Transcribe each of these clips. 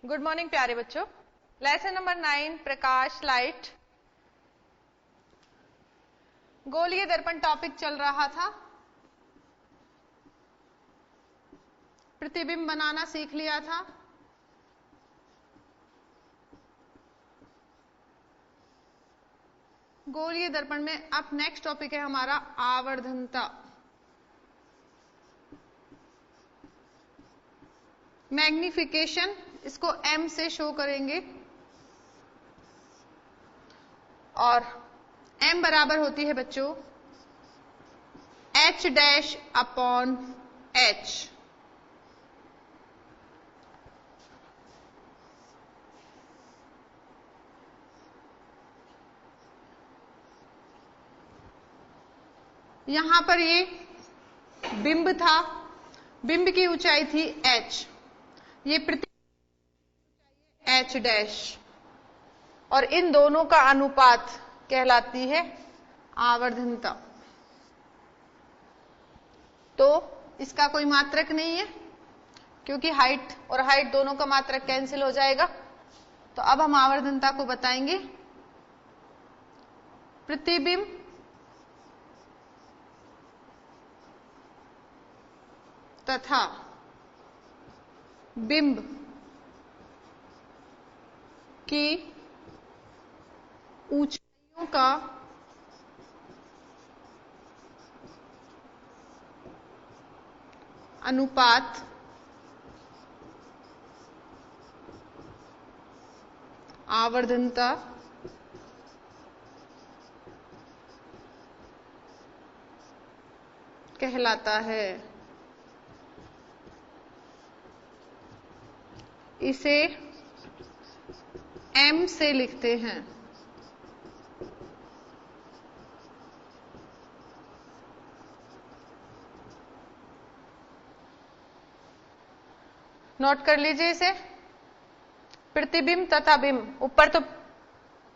Good morning प्यारे बच्चों। Lesson number 9 प्रकाश light. गोलीय दर्पण टॉपिक चल रहा था। प्रतिबिंब बनाना सीख लिया था। गोलीय दर्पण में अब नेक्स्ट टॉपिक है हमारा आवर्धनता। मैग्निफिकेशन इसको m से शो करेंगे और m बराबर होती है बच्चों h डैश अपॉन h। यहां पर ये बिंब था, बिंब की ऊंचाई थी h, ये प्रति h डैश, और इन दोनों का अनुपात कहलाती है आवर्धनता। तो इसका कोई मात्रक नहीं है क्योंकि हाइट और हाइट दोनों का मात्रक कैंसिल हो जाएगा। तो अब हम आवर्धनता को बताएंगे। प्रतिबिंब तथा बिंब की ऊंचाइयों का अनुपात आवर्धनता कहलाता है। इसे m से लिखते हैं। नोट कर लीजिए इसे। प्रतिबिंब तथा बिंब, ऊपर तो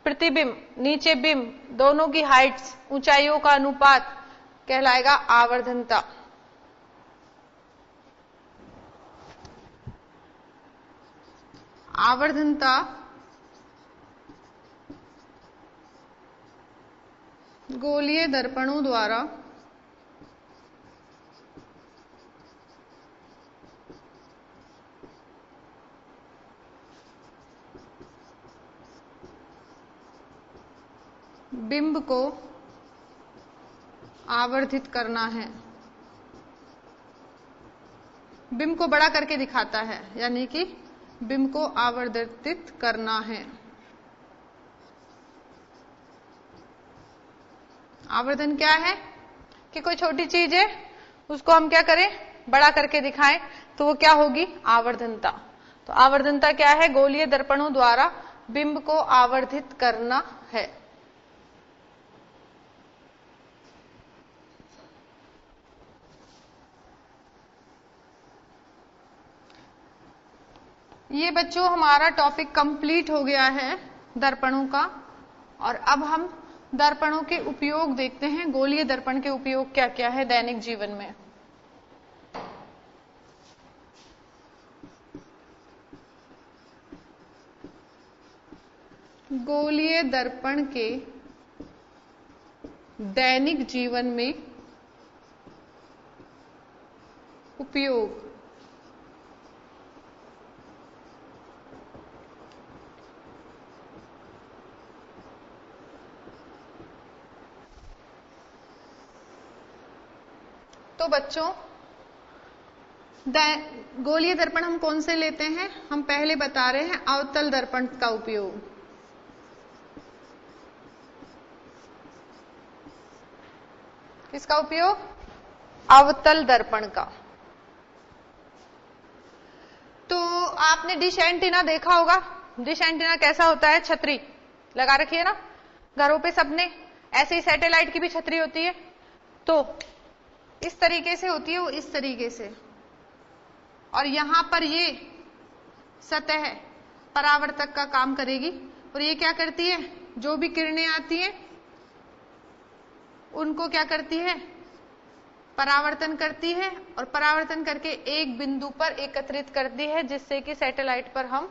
प्रतिबिंब नीचे बिंब, दोनों की हाइट्स ऊंचाइयों का अनुपात कहलाएगा आवर्धनता। आवर्धनता गोलीय दर्पणों द्वारा बिंब को आवर्धित करना है। बिंब को बड़ा करके दिखाता है, यानी कि बिंब को आवर्धित करना है। आवर्धन क्या है कि कोई छोटी चीज है उसको हम क्या करें, बड़ा करके दिखाएं, तो वो क्या होगी, आवर्धनता। तो आवर्धनता क्या है, गोलीय दर्पणों द्वारा बिंब को आवर्धित करना है। ये बच्चों हमारा टॉपिक कंप्लीट हो गया है दर्पणों का। और अब हम दर्पणों के उपयोग देखते हैं। गोलीय दर्पण के उपयोग क्या क्या है दैनिक जीवन में। गोलीय दर्पण के दैनिक जीवन में उपयोग। तो बच्चों गोलीय दर्पण हम कौन से लेते हैं, हम पहले बता रहे हैं अवतल दर्पण का उपयोग। किसका उपयोग, अवतल दर्पण का। तो आपने डिश एंटीना देखा होगा। डिश एंटीना कैसा होता है, छतरी लगा रखी है ना घरों पे सबने, ऐसे ही सैटेलाइट की भी छतरी होती है। तो इस तरीके से होती है वो, इस तरीके से, और यहां पर ये सतह परावर्तक का काम करेगी। और ये क्या करती है, जो भी किरणें आती हैं उनको क्या करती है, परावर्तन करती है और परावर्तन करके एक बिंदु पर एकत्रित करती है, जिससे कि सैटेलाइट पर हम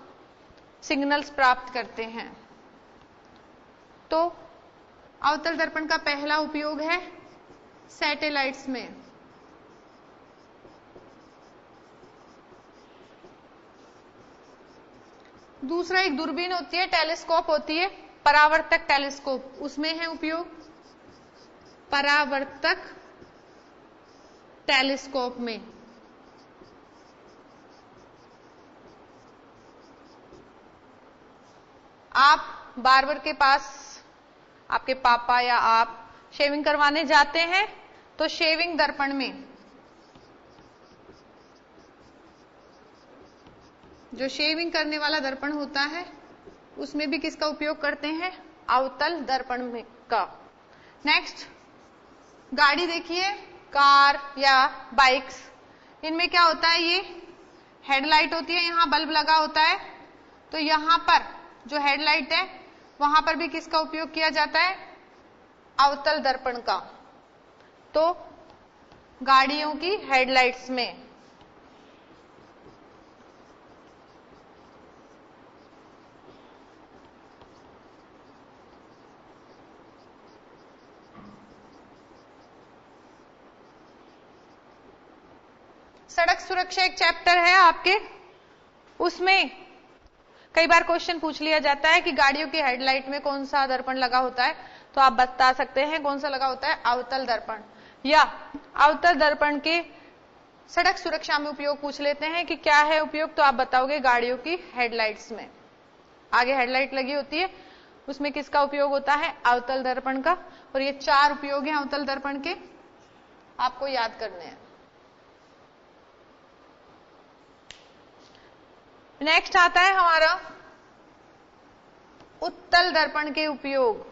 सिग्नल्स प्राप्त करते हैं। तो अवतल दर्पण का पहला उपयोग है सैटेलाइट्स में। दूसरा एक दूरबीन होती है, टेलीस्कोप होती है, परावर्तक टेलीस्कोप, उसमें है उपयोग परावर्तक टेलीस्कोप में। आप बार्बर के पास, आपके पापा या आप शेविंग करवाने जाते हैं तो शेविंग दर्पण में, जो शेविंग करने वाला दर्पण होता है उसमें भी किसका उपयोग करते हैं? अवतल दर्पण में का। नेक्स्ट, गाड़ी देखिए, कार या बाइक्स, इनमें क्या होता है? ये हेडलाइट होती है, यहां बल्ब लगा होता है, तो यहां पर जो हेडलाइट है वहां पर भी किसका उपयोग किया जाता है? अवतल दर्पण का। तो गाड़ियों की हेडलाइट्स में। सड़क सुरक्षा एक चैप्टर है आपके, उसमें कई बार क्वेश्चन पूछ लिया जाता है कि गाड़ियों की हेडलाइट में कौन सा दर्पण लगा होता है, तो आप बता सकते हैं कौन सा लगा होता है? अवतल दर्पण। या अवतल दर्पण के सड़क सुरक्षा में उपयोग पूछ लेते हैं कि क्या है उपयोग, तो आप बताओगे गाड़ियों की हेडलाइट्स में। आगे हेडलाइट लगी होती है, उसमें किसका उपयोग होता है? अवतल दर्पण का। और ये 4 उपयोग हैं अवतल दर्पण के, आपको याद करने हैं। नेक्स्ट आता है हमारा उत्तल दर्पण के उपयोग।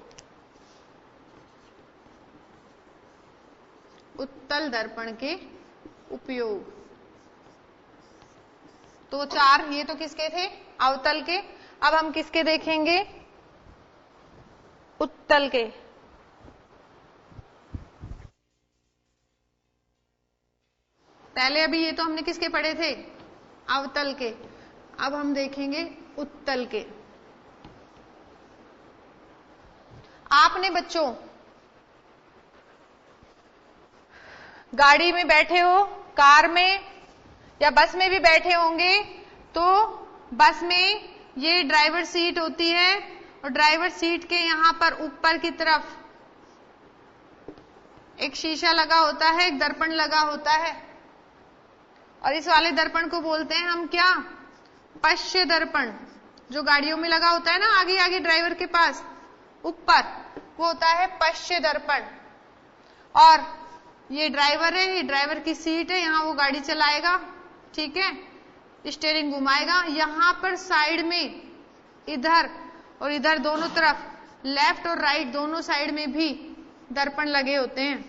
उत्तल दर्पण के उपयोग तो 4, ये तो किसके थे? अवतल के। अब हम किसके देखेंगे? उत्तल के। पहले अभी ये तो हमने किसके पढ़े थे? अवतल के। अब हम देखेंगे उत्तल के। आपने बच्चों गाड़ी में बैठे हो, कार में या बस में भी बैठे होंगे, तो बस में ये ड्राइवर सीट होती है और ड्राइवर सीट के यहां पर ऊपर की तरफ एक शीशा लगा होता है, एक दर्पण लगा होता है, और इस वाले दर्पण को बोलते हैं हम क्या? पश्य दर्पण। जो गाड़ियों में लगा होता है ना आगे आगे ड्राइवर के पास ऊपर, वो होता है पश्य दर्पण। और ये ड्राइवर है, ये ड्राइवर की सीट है, यहां वो गाड़ी चलाएगा, ठीक है, स्टीयरिंग घुमाएगा। यहां पर साइड में इधर और इधर दोनों तरफ, लेफ्ट और राइट दोनों साइड में भी दर्पण लगे होते हैं।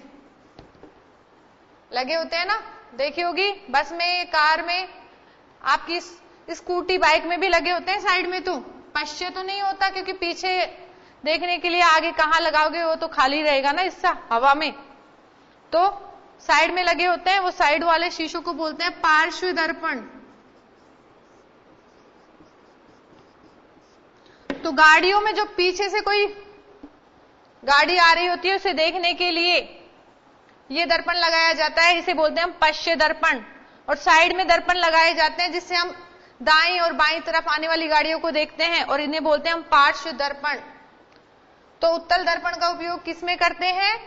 लगे होते हैं ना, देखी होगी बस में, कार में, आपकी स्कूटी बाइक में भी लगे होते हैं साइड में। तो पश्य तो नहीं होता, क्योंकि पीछे देखने के लिए आगे कहां लगाओगे, वो तो खाली रहेगा ना हिस्सा हवा में, तो साइड में लगे होते हैं। वो साइड वाले शीशों को बोलते हैं पार्श्व दर्पण। तो गाड़ियों में जो पीछे से कोई गाड़ी आ रही होती है उसे देखने के लिए ये दर्पण लगाया जाता है, इसे बोलते हैं हम पश्य दर्पण। और साइड में दर्पण लगाए जाते हैं जिससे हम दाईं और बाईं तरफ आने वाली गाड़ियों को देखते हैं, और इन्हें बोलते हैं हम पार्श्व दर्पण। तो उत्तल दर्पण का उपयोग किसमें करते हैं?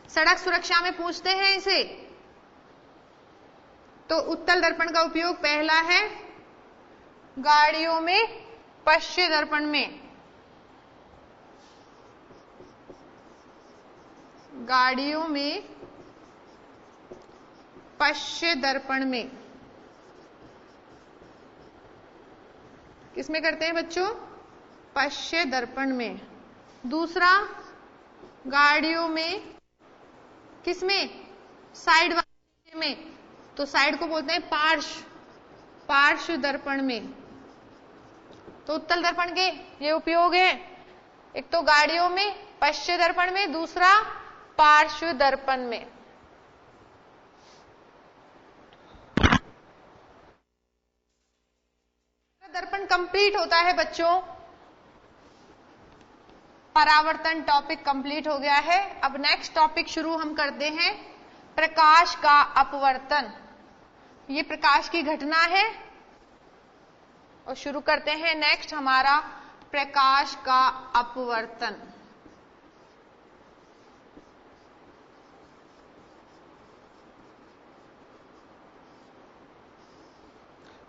सड़क सुरक्षा में पूछते हैं इसे। तो उत्तल दर्पण का उपयोग पहला है गाड़ियों में पश्य दर्पण में। गाड़ियों में पश्य दर्पण में किसमें करते हैं बच्चों? पश्य दर्पण में। दूसरा, गाड़ियों में किसमें? साइड वाले में, तो साइड को बोलते हैं पार्श्व दर्पण में। तो उत्तल दर्पण के ये उपयोग है, एक तो गाड़ियों में पश्य दर्पण में, दूसरा पार्श्व दर्पण में। दर्पण कंप्लीट होता है बच्चों, परावर्तन टॉपिक कंप्लीट हो गया है। अब नेक्स्ट टॉपिक शुरू हम करते हैं, प्रकाश का अपवर्तन। ये प्रकाश की घटना है और शुरू करते हैं नेक्स्ट हमारा प्रकाश का अपवर्तन।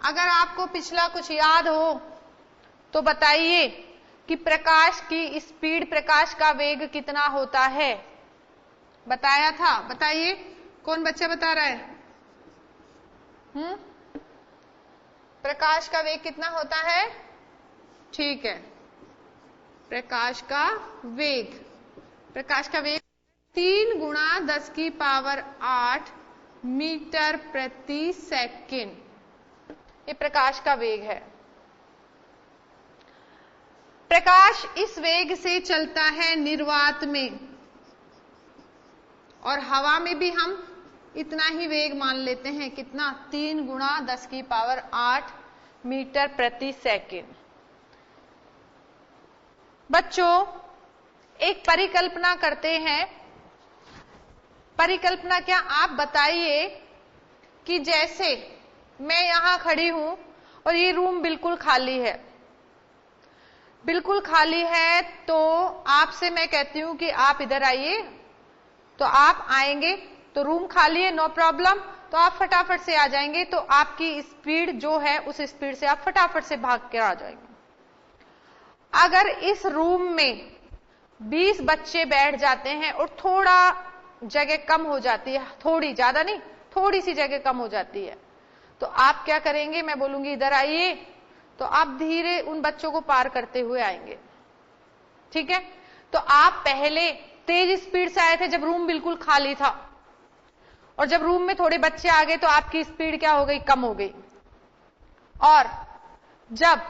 अगर आपको पिछला कुछ याद हो तो बताइए कि प्रकाश की स्पीड, प्रकाश का वेग कितना होता है? बताया था, बताइए कौन बच्चा बता रहा है? प्रकाश का वेग कितना होता है? ठीक है, प्रकाश का वेग 3 गुणा 10 की पावर 8 मीटर प्रति सेकंड, ये प्रकाश का वेग है। प्रकाश इस वेग से चलता है निर्वात में, और हवा में भी हम इतना ही वेग मान लेते हैं। कितना? 3 गुणा 10 की पावर 8 मीटर प्रति सेकंड। बच्चों एक परिकल्पना करते हैं। परिकल्पना क्या? आप बताइए कि जैसे मैं यहां खड़ी हूं और ये रूम बिल्कुल खाली है, बिल्कुल खाली है, तो आपसे मैं कहती हूं कि आप इधर आइए, तो आप आएंगे, तो रूम खाली है, नो प्रॉब्लम, तो आप फटाफट से आ जाएंगे, तो आपकी स्पीड जो है उस स्पीड से आप फटाफट से भाग कर आ जाएंगे। अगर इस रूम में 20 बच्चे बैठ जाते हैं और थोड़ा जगह कम हो जाती है, थोड़ी, ज्यादा नहीं, थोड़ी सी जगह कम हो जाती है, तो आप क्या करेंगे? मैं बोलूंगी इधर आइए, तो आप धीरे उन बच्चों को पार करते हुए आएंगे। ठीक है? तो आप पहले तेज स्पीड से आए थे जब रूम बिल्कुल खाली था, और जब रूम में थोड़े बच्चे आ गए तो आपकी स्पीड क्या हो गई? कम हो गई। और जब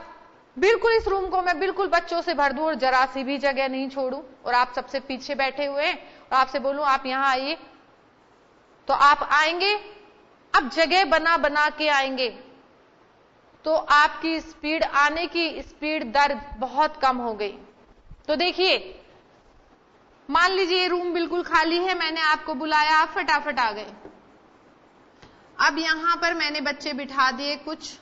बिल्कुल इस रूम को मैं बिल्कुल बच्चों से भर दूं और जरा सी भी जगह नहीं छोड़ूं, और आप सबसे पीछे बैठे हुए हैं और आपसे बोलूं आप यहां आइए, तो आप आएंगे। अब जगह बना बना के आएंगे, तो आपकी स्पीड, आने की स्पीड दर बहुत कम हो गई। तो देखिए, मान लीजिए रूम बिल्कुल खाली है, मैंने आपको बुलाया, आप फटाफट आ गए। अब यहां पर मैंने बच्चे बिठा दिए कुछ,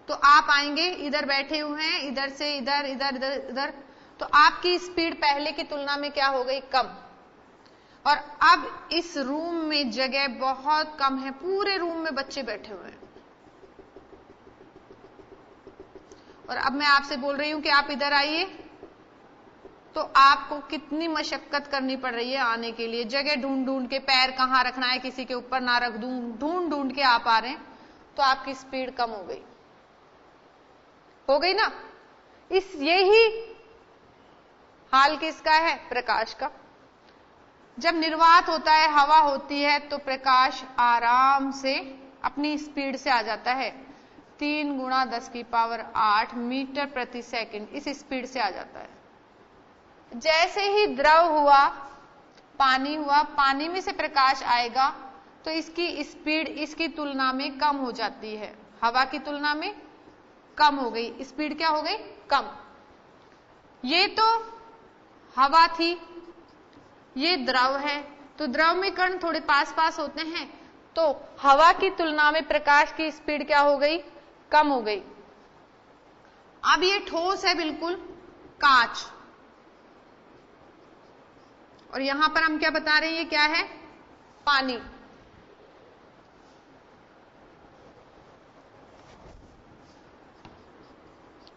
तो आप आएंगे, इधर बैठे हुए हैं, इधर से इधर, इधर इधर इधर, तो आपकी स्पीड पहले की तुलना में क्या हो गई? कम। और अब इस रूम में जगह बहुत कम है, पूरे रूम में बच्चे बैठे हुए हैं, और अब मैं आपसे बोल रही हूं कि आप इधर आइए, तो आपको कितनी मशक्कत करनी पड़ रही है आने के लिए। जगह ढूंढ ढूंढ के, पैर कहां रखना है, किसी के ऊपर ना रख दूं, ढूंढ ढूंढ के आप आ रहे हैं, तो आपकी स्पीड कम हो गई ना? यही हाल किसका है? प्रकाश का। जब निर्वात होता है, हवा होती है, तो प्रकाश आराम से अपनी स्पीड से आ जाता है, 3 गुणा 10 की पावर 8 मीटर प्रति सेकंड, इस स्पीड से आ जाता है। जैसे ही द्रव हुआ, पानी हुआ, पानी में से प्रकाश आएगा, तो इसकी स्पीड इसकी तुलना में कम हो जाती है, हवा की तुलना में कम हो गई, स्पीड क्या हो गई? कम। ये तो हवा थी, ये द्रव है, तो द्रव में कण थोड़े पास पास होते हैं, तो हवा की तुलना में प्रकाश की स्पीड क्या हो गई? कम हो गई। अब ये ठोस है बिल्कुल, कांच, और यहां पर हम क्या बता रहे हैं? ये क्या है? पानी।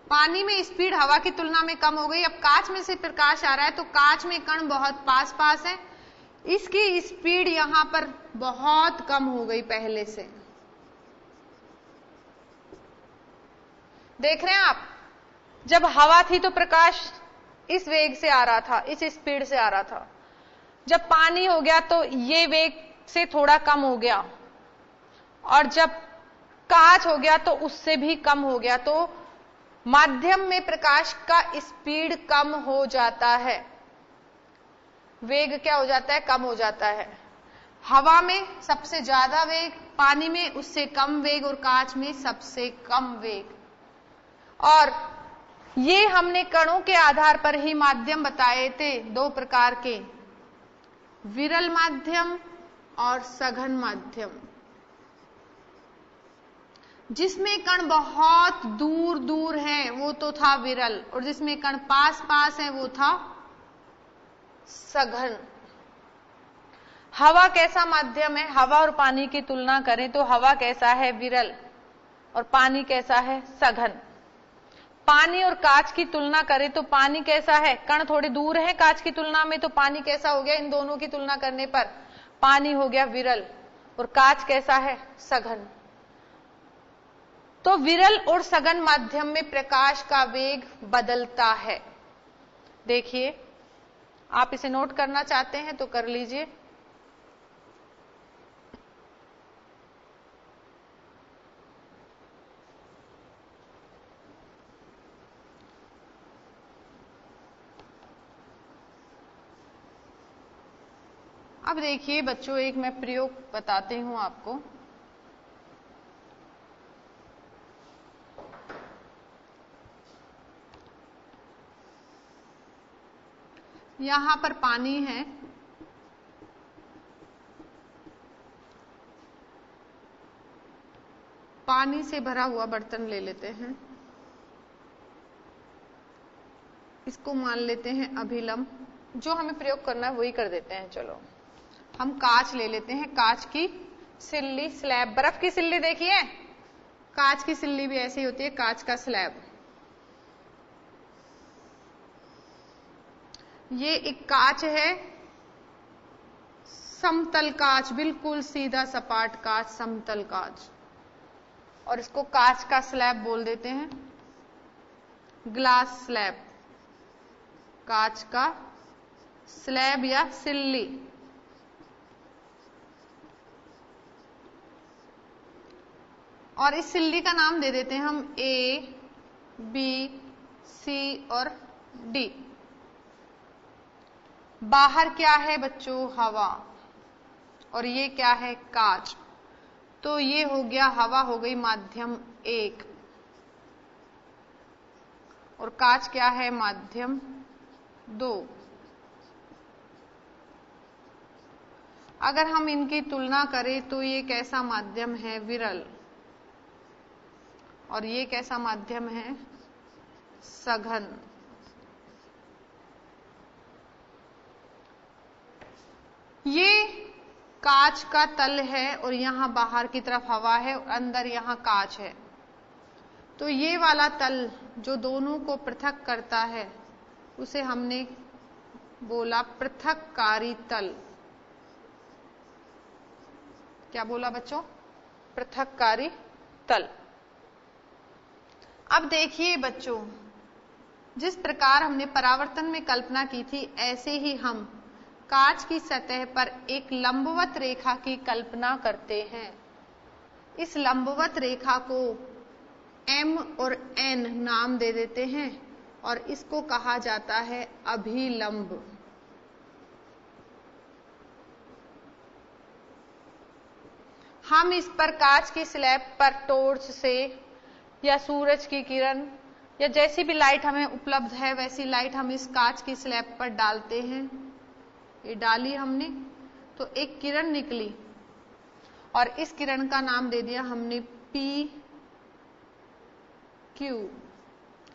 पानी में स्पीड हवा की तुलना में कम हो गई। अब कांच में से प्रकाश आ रहा है, तो कांच में कण बहुत पास पास है, इसकी स्पीड यहां पर बहुत कम हो गई पहले से। देख रहे हैं आप? जब हवा थी तो प्रकाश इस वेग से आ रहा था, इस स्पीड से आ रहा था। जब पानी हो गया तो ये वेग से थोड़ा कम हो गया, और जब कांच हो गया तो उससे भी कम हो गया। तो माध्यम में प्रकाश का स्पीड कम हो जाता है, वेग क्या हो जाता है? कम हो जाता है। हवा में सबसे ज्यादा वेग, पानी में उससे कम वेग और कांच में सबसे कम वेग। और ये हमने कणों के आधार पर ही माध्यम बताए थे, दो प्रकार के, विरल माध्यम और सघन माध्यम। जिसमें कण बहुत दूर दूर हैं वो तो था विरल, और जिसमें कण पास पास हैं वो था सघन। हवा कैसा माध्यम है? हवा और पानी की तुलना करें तो हवा कैसा है? विरल। और पानी कैसा है? सघन। पानी और कांच की तुलना करें तो पानी कैसा है? कण थोड़े दूर है कांच की तुलना में, तो पानी कैसा हो गया? इन दोनों की तुलना करने पर पानी हो गया विरल, और कांच कैसा है? सघन। तो विरल और सघन माध्यम में प्रकाश का वेग बदलता है। देखिए, आप इसे नोट करना चाहते हैं तो कर लीजिए। अब देखिए बच्चों, एक मैं प्रयोग बताती हूं आपको। यहां पर पानी है, पानी से भरा हुआ बर्तन ले लेते हैं, इसको मान लेते हैं अभिलंब। जो हमें प्रयोग करना है वही कर देते हैं। चलो, हम कांच ले लेते हैं, कांच की सिल्ली, स्लैब, बर्फ की सिल्ली देखिए, कांच की सिल्ली भी ऐसी होती है, कांच का स्लैब। ये एक कांच है, समतल कांच, बिल्कुल सीधा सपाट कांच, समतल कांच, और इसको कांच का स्लैब बोल देते हैं, ग्लास स्लैब, कांच का स्लैब या सिल्ली। और इस सिल्ली का नाम दे देते हैं हम ए, बी, सी और डी। बाहर क्या है बच्चों? हवा, और ये क्या है? कांच। तो ये हो गया, हवा हो गई माध्यम 1, और कांच क्या है? माध्यम 2। अगर हम इनकी तुलना करें तो ये कैसा माध्यम है? विरल। और ये कैसा माध्यम है? सघन। ये कांच का तल है और यहां बाहर की तरफ हवा है और अंदर यहां कांच है। तो ये वाला तल जो दोनों को पृथक करता है उसे हमने बोला पृथककारी तल। क्या बोला बच्चों? पृथककारी तल। अब देखिए बच्चों, जिस प्रकार हमने परावर्तन में कल्पना की थी, ऐसे ही हम कांच की सतह पर एक लंबवत रेखा की कल्पना करते हैं। इस लंबवत रेखा को M और N नाम दे देते हैं और इसको कहा जाता है अभिलंब। हम इस पर कांच की स्लैब पर टॉर्च से या सूरज की किरण या जैसी भी लाइट हमें उपलब्ध है वैसी लाइट हम इस कांच की स्लैब पर डालते हैं। ये डाली हमने तो एक किरण निकली और इस किरण का नाम दे दिया हमने PQ।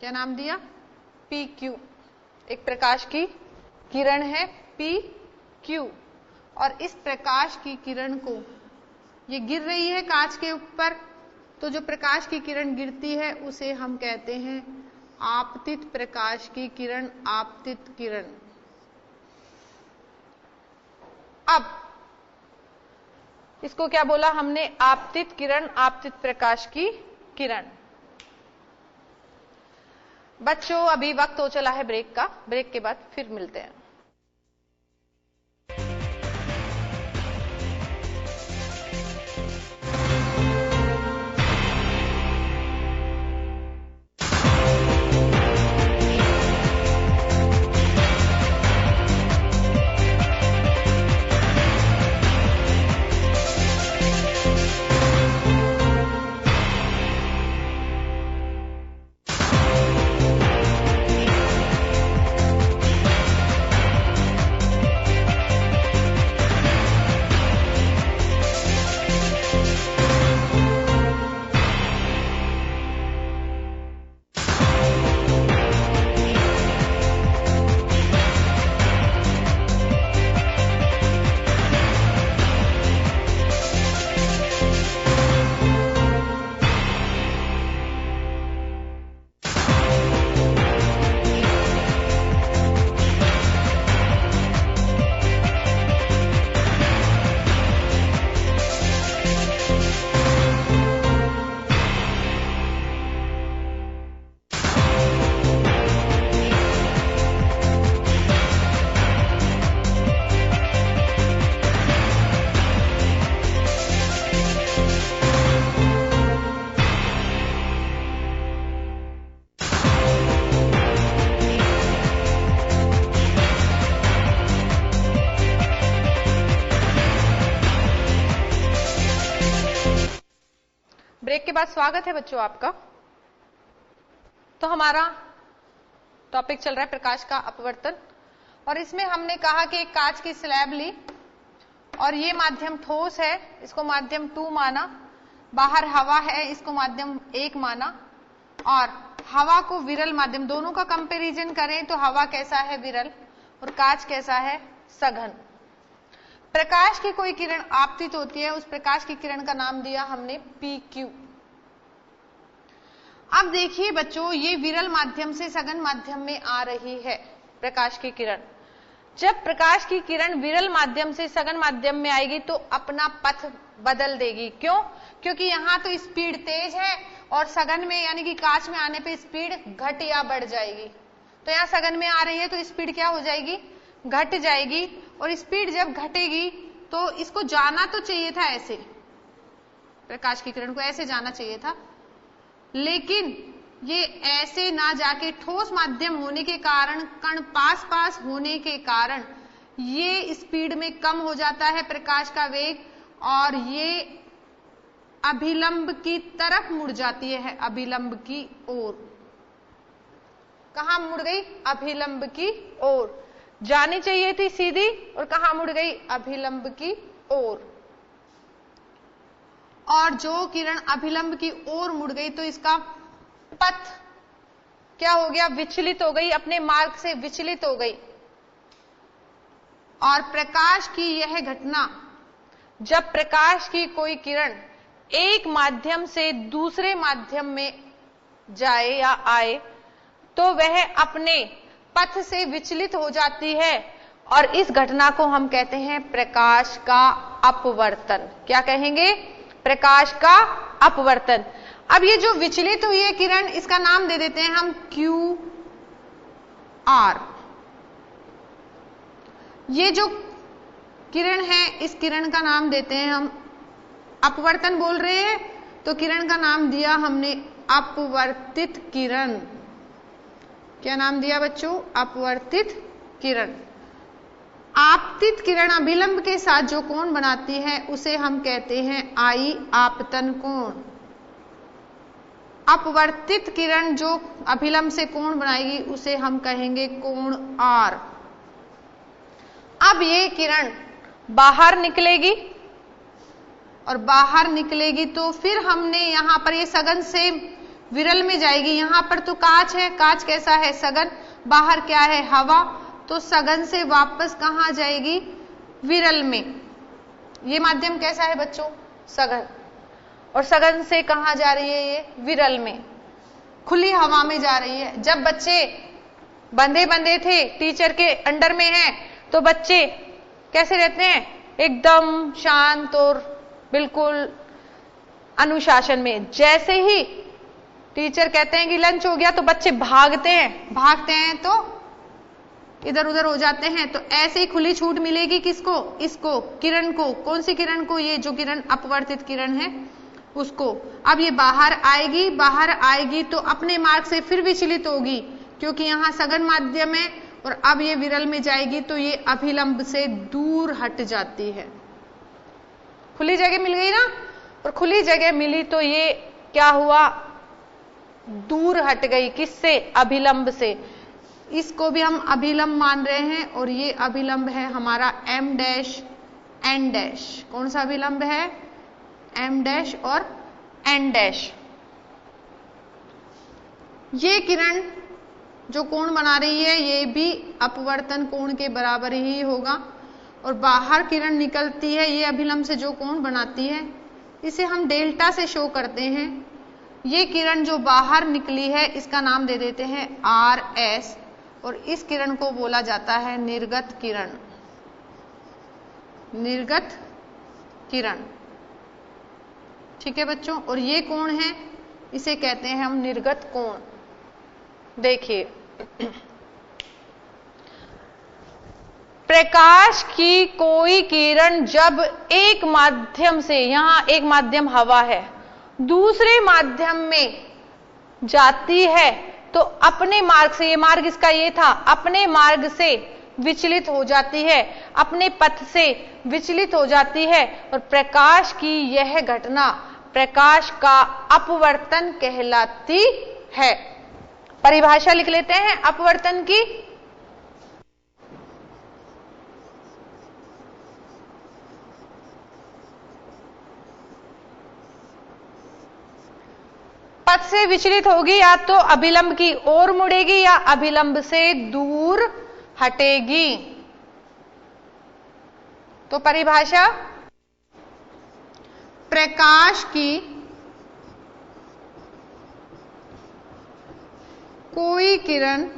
क्या नाम दिया? PQ। एक प्रकाश की किरण है PQ, और इस प्रकाश की किरण को, ये गिर रही है कांच के ऊपर, तो जो प्रकाश की किरण गिरती है उसे हम कहते हैं आपतित प्रकाश की किरण, आपतित किरण। अब इसको क्या बोला हमने? आपतित किरण, आपतित प्रकाश की किरण। बच्चों अभी वक्त हो चला है ब्रेक का, ब्रेक के बाद फिर मिलते हैं। ब्रेक के बाद स्वागत है बच्चों आपका। तो हमारा टॉपिक चल रहा है प्रकाश का अपवर्तन, और इसमें हमने कहा कि एक कांच की स्लैब ली और ये माध्यम ठोस है, इसको माध्यम 2 माना, बाहर हवा है, इसको माध्यम 1 माना, और हवा को विरल माध्यम, दोनों का कंपैरिजन करें तो हवा कैसा है, विरल, और कांच कैसा है, सघन। प्रकाश की कोई किरण आपतित होती है, उस प्रकाश की किरण का नाम दिया हमने PQ। अब देखिए बच्चों, ये विरल माध्यम से सघन माध्यम में आ रही है प्रकाश की किरण। जब प्रकाश की किरण विरल माध्यम से सघन माध्यम में आएगी तो अपना पथ बदल देगी। क्यों? क्योंकि यहां तो स्पीड तेज है और सघन में यानी कि कांच में आने पे स्पीड घट या बढ़ जाएगी। तो यहां सघन में आ रही है तो स्पीड क्या हो जाएगी, घट जाएगी। और स्पीड जब घटेगी तो इसको जाना तो चाहिए था ऐसे, प्रकाश की किरण को ऐसे जाना चाहिए था, लेकिन ये ऐसे ना जाके ठोस माध्यम होने के कारण, कण पास पास होने के कारण ये स्पीड में कम हो जाता है प्रकाश का वेग, और ये अभिलंब की तरफ मुड़ जाती है, अभिलंब की ओर। कहां मुड़ गई, अभिलंब की ओर। जानी चाहिए थी सीधी, और कहां मुड़ गई, अभिलंब की ओर। और जो किरण अभिलंब की ओर मुड़ गई तो इसका पथ क्या हो गया, विचलित हो गई, अपने मार्ग से विचलित हो गई। और प्रकाश की यह घटना, जब प्रकाश की कोई किरण एक माध्यम से दूसरे माध्यम में जाए या आए तो वह अपने पथ से विचलित हो जाती है, और इस घटना को हम कहते हैं प्रकाश का अपवर्तन। क्या कहेंगे, प्रकाश का अपवर्तन। अब ये जो विचलित हुई है किरण, इसका नाम दे देते हैं हम QR। ये जो किरण है, इस किरण का नाम देते हैं हम, अपवर्तन बोल रहे हैं तो किरण का नाम दिया हमने अपवर्तित किरण। क्या नाम दिया बच्चों, अपवर्तित किरण। आपतित किरण अभिलंब के साथ जो कोण बनाती है उसे हम कहते हैं आई आपतन कोण। अपवर्तित किरण जो अभिलंब से कोण बनाएगी उसे हम कहेंगे कोण R। अब ये किरण बाहर निकलेगी, और बाहर निकलेगी तो फिर हमने यहां पर ये सघन से विरल में जाएगी। यहां पर तो कांच है, कांच कैसा है, सघन, बाहर क्या है, हवा, तो सघन से वापस कहां जाएगी, विरल में। ये माध्यम कैसा है बच्चों, सघन, और सघन से कहां जा रही है, ये विरल में, खुली हवा में जा रही है। जब बच्चे बंधे बंधे थे, टीचर के अंडर में हैं, तो बच्चे कैसे रहते हैं, एकदम शांत और बिल्कुल अनुशासन में। जैसे ही टीचर कहते हैं कि लंच हो गया तो बच्चे भागते हैं तो इधर उधर हो जाते हैं। तो ऐसे ही खुली छूट मिलेगी किसको, इसको, किरण को। कौन सी किरण को, ये जो किरण अपवर्तित किरण है उसको। अब ये बाहर आएगी तो अपने मार्ग से फिर विचलित होगी, क्योंकि यहां सघन माध्यम है, और अब ये विरल में जाएगी तो ये अभिलंब से दूर हट जाती है। खुली जगह मिल गई ना, और खुली जगह मिली तो ये क्या हुआ, दूर हट गई, किससे, अभिलंब से। इसको भी हम अभिलंब मान रहे हैं, और ये अभिलंब है हमारा M' N'। कौन सा अभिलंब है, M' और N'। ये किरण जो कोण बना रही है ये भी अपवर्तन कोण के बराबर ही होगा, और बाहर किरण निकलती है, ये अभिलंब से जो कोण बनाती है इसे हम डेल्टा से शो करते हैं। ये किरण जो बाहर निकली है इसका नाम दे देते हैं RS, और इस किरण को बोला जाता है निर्गत किरण। निर्गत किरण, ठीक है बच्चों। और ये कोण है, इसे कहते हैं हम निर्गत कोण। देखिए, प्रकाश की कोई किरण जब एक माध्यम से, यहां एक माध्यम हवा है, दूसरे माध्यम में जाती है तो अपने मार्ग से, ये मार्ग इसका ये था, अपने मार्ग से विचलित हो जाती है, अपने पथ से विचलित हो जाती है। और प्रकाश की यह घटना प्रकाश का अपवर्तन कहलाती है। परिभाषा लिख लेते हैं अपवर्तन की। पथ से विचलित होगी, या तो अभिलंब की ओर मुड़ेगी या अभिलंब से दूर हटेगी। तो परिभाषा, प्रकाश की कोई किरण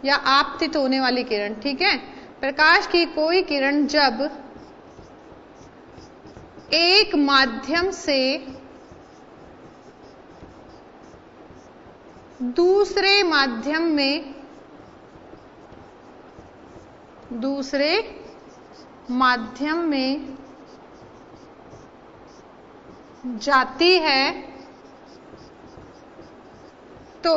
या आपतित होने वाली किरण, ठीक है, प्रकाश की कोई किरण जब एक माध्यम से दूसरे माध्यम में जाती है तो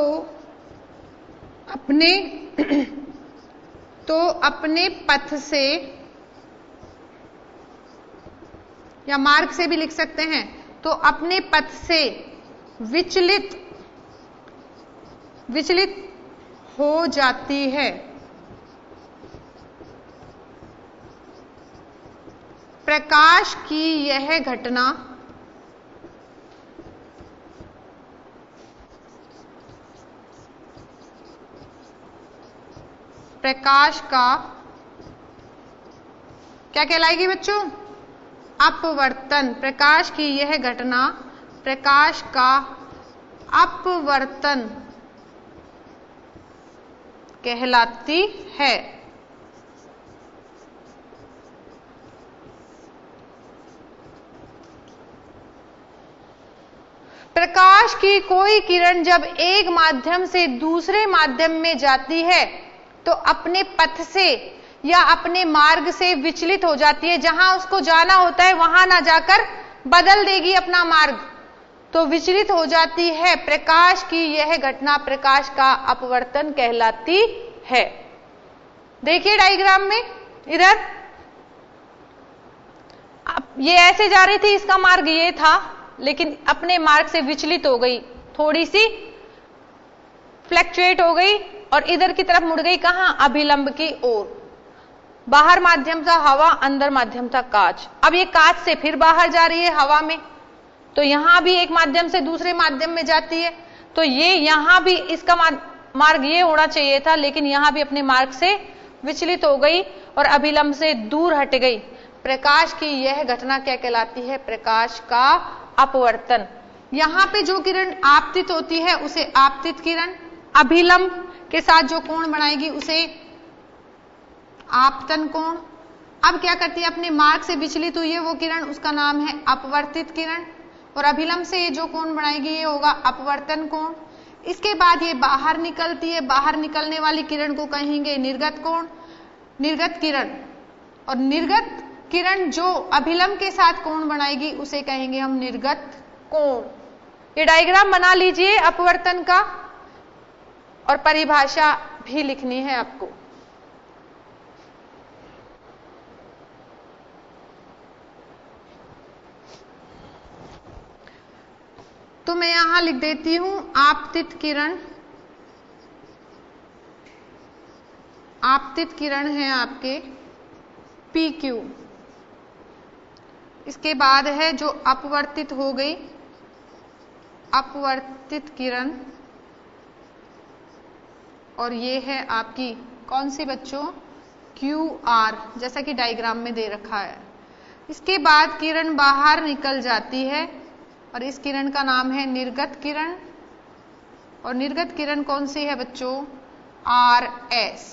अपने पथ से, या मार्ग से भी लिख सकते हैं, तो अपने पथ से विचलित हो जाती है। प्रकाश की यह घटना प्रकाश का क्या कहलाएगी बच्चों? अपवर्तन। प्रकाश की यह घटना प्रकाश का अपवर्तन कहलाती है। प्रकाश की कोई किरण जब एक माध्यम से दूसरे माध्यम में जाती है तो अपने पथ से या अपने मार्ग से विचलित हो जाती है। जहां उसको जाना होता है वहां ना जाकर बदल देगी अपना मार्ग, तो विचलित हो जाती है। प्रकाश की यह घटना प्रकाश का अपवर्तन कहलाती है। देखिए डायग्राम में, इधर ये ऐसे जा रही थी, इसका मार्ग ये था, लेकिन अपने मार्ग से विचलित हो गई, थोड़ी सी फ्लैक्चुएट हो गई और इधर की तरफ मुड़ गई। कहां? अभिलंब की ओर। बाहर माध्यम था हवा, अंदर माध्यम था कांच। अब ये कांच से फिर बाहर जा रही है हवा में, तो यहां भी एक माध्यम से दूसरे माध्यम में जाती है, तो ये यहां भी इसका मार्ग ये होना चाहिए था, लेकिन यहां भी अपने मार्ग से विचलित हो गई और अभिलंब से दूर हट गई। प्रकाश की यह घटना क्या कहलाती है? प्रकाश का अपवर्तन। यहां पे जो किरण आपतित होती है उसे आपतित किरण, अभिलंब के साथ जो कोण बनाएगी उसे आपतन कोण। अब क्या करती है? अपने मार्ग से विचलित हुई है वो किरण, उसका नाम है अपवर्तित किरण, और अभिलंब से ये जो कोण बनाएगी ये होगा अपवर्तन कोण। इसके बाद ये बाहर निकलती है, बाहर निकलने वाली किरण को कहेंगे निर्गत कोण, निर्गत किरण। और निर्गत किरण जो अभिलंब के साथ कोण बनाएगी उसे कहेंगे हम निर्गत कोण। ये डायग्राम बना लीजिए अपवर्तन का, और परिभाषा भी लिखनी है आपको। तो मैं यहां लिख देती हूं आपतित किरण। आपतित किरण है आपके PQ। इसके बाद है जो अपवर्तित हो गई, अपवर्तित किरण, और ये है आपकी कौन सी बच्चों? QR, जैसा कि डायग्राम में दे रखा है। इसके बाद किरण बाहर निकल जाती है और इस किरण का नाम है निर्गत किरण, और निर्गत किरण कौन सी है बच्चों? RS।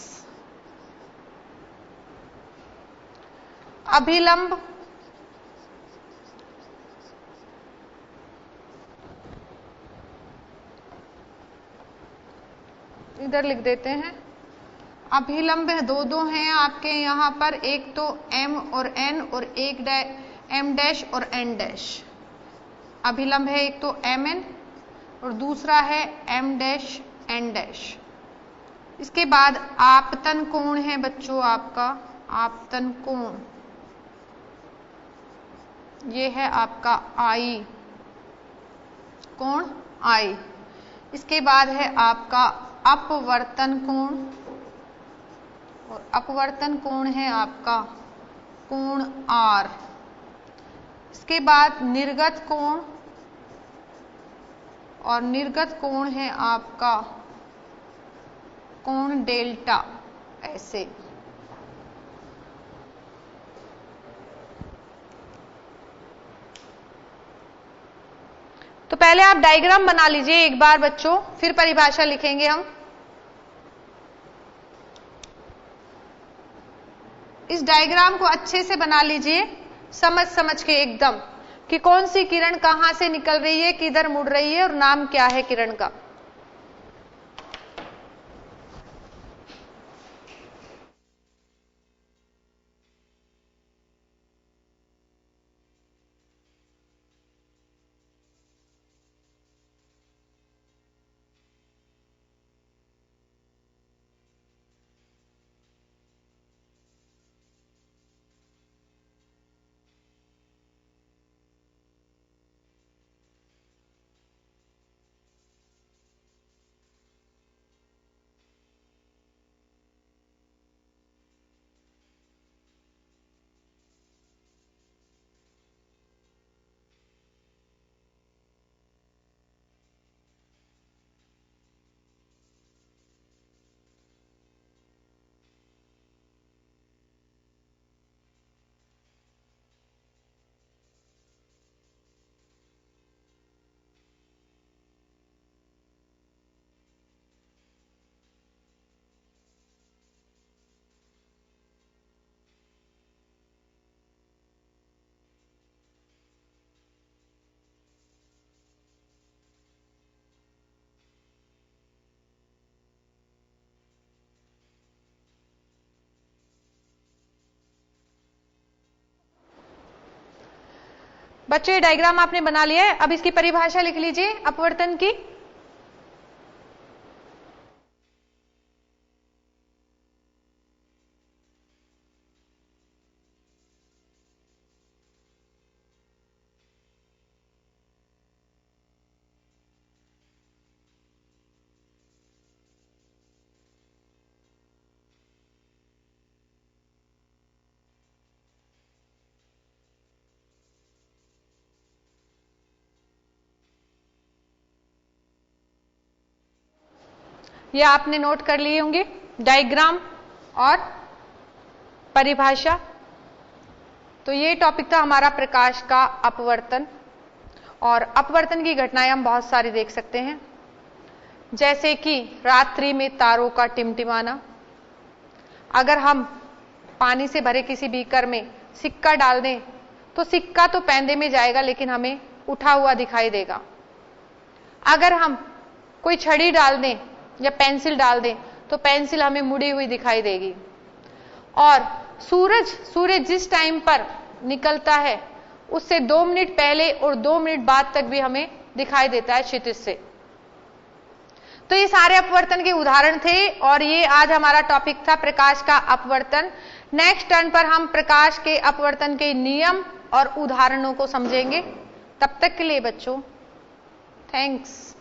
अभिलंब इधर लिख देते हैं। अभिलंब दो हैं आपके यहां पर, एक तो M और N और एक M डैश और N डैश। अभिलंब है एक तो MN और दूसरा है M डैश N डैश। इसके बाद आपतन कोण है बच्चों आपका, आपतन कोण। ये है आपका आई, कोण आई। इसके बाद है आपका अपवर्तन कोण, और अपवर्तन कोण है आपका कोण आर। इसके बाद निर्गत कोण, और निर्गत कोण है आपका कोण डेल्टा, ऐसे। तो पहले आप डायग्राम बना लीजिए एक बार बच्चों, फिर परिभाषा लिखेंगे हम। इस डायग्राम को अच्छे से बना लीजिए, समझ समझ के एकदम, कि कौन सी किरण कहां से निकल रही है, किधर मुड़ रही है, और नाम क्या है किरण का। बच्चों ये डायग्राम आपने बना लिया है, अब इसकी परिभाषा लिख लीजिए अपवर्तन की। ये आपने नोट कर लिए होंगे डायग्राम और परिभाषा। तो ये टॉपिक था हमारा प्रकाश का अपवर्तन, और अपवर्तन की घटनाएं हम बहुत सारी देख सकते हैं, जैसे कि रात्रि में तारों का टिमटिमाना। अगर हम पानी से भरे किसी बीकर में सिक्का डाल दें तो सिक्का तो पैंदे में जाएगा लेकिन हमें उठा हुआ दिखाई देगा। अगर हम कोई छड़ी डाल दें या पेंसिल डाल दें तो पेंसिल हमें मुड़ी हुई दिखाई देगी। और सूरज जिस टाइम पर निकलता है उससे 2 मिनट पहले और 2 मिनट बाद तक भी हमें दिखाई देता है क्षितिज से। तो ये सारे अपवर्तन के उदाहरण थे, और ये आज हमारा टॉपिक था प्रकाश का अपवर्तन। नेक्स्ट टर्न पर हम प्रकाश के अपवर्तन के नियम और उदाहरणों को समझेंगे। तब तक के लिए बच्चों थैंक्स।